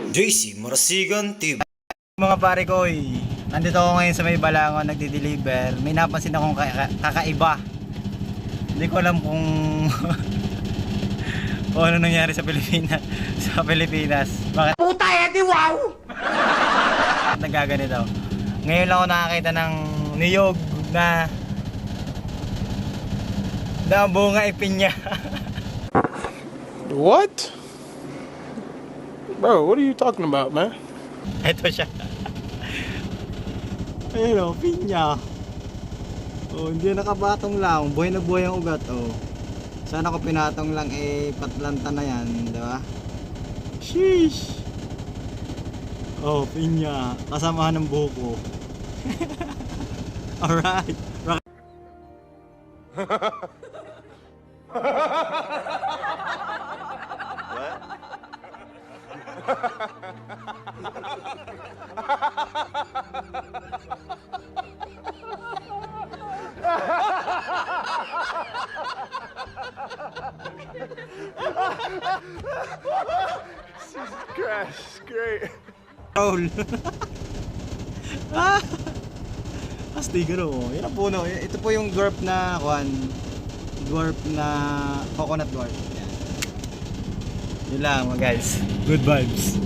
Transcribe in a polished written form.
JC Marasigan TV. Mga pare ko, nandito ako ngayon sa may Balangon, nagde-deliver. May napansin akong kakaiba. Hindi ko alam kung kung ano nangyari sa Pilipinas. Bakit Puta edi wow! nagaganito? Ngayon lang ako nakakita ng niyog na bunga ipinya. What? Bro, what are you talking about, man? Ito siya. Ayun o, pinya. Oh, hindi nakabatong lang. Buhay na buhay ang ugat. Oh. Sana ko pinatong lang patlanta na yan, di ba? Sheesh. Oh, pinya. Kasamahan ng buko. Alright. Crash, great. Roll. Ah! Astigan o. Yan ang puno. Ito po yung dwarf na coconut dwarf. Yan. Yun lang mga guys. Good vibes.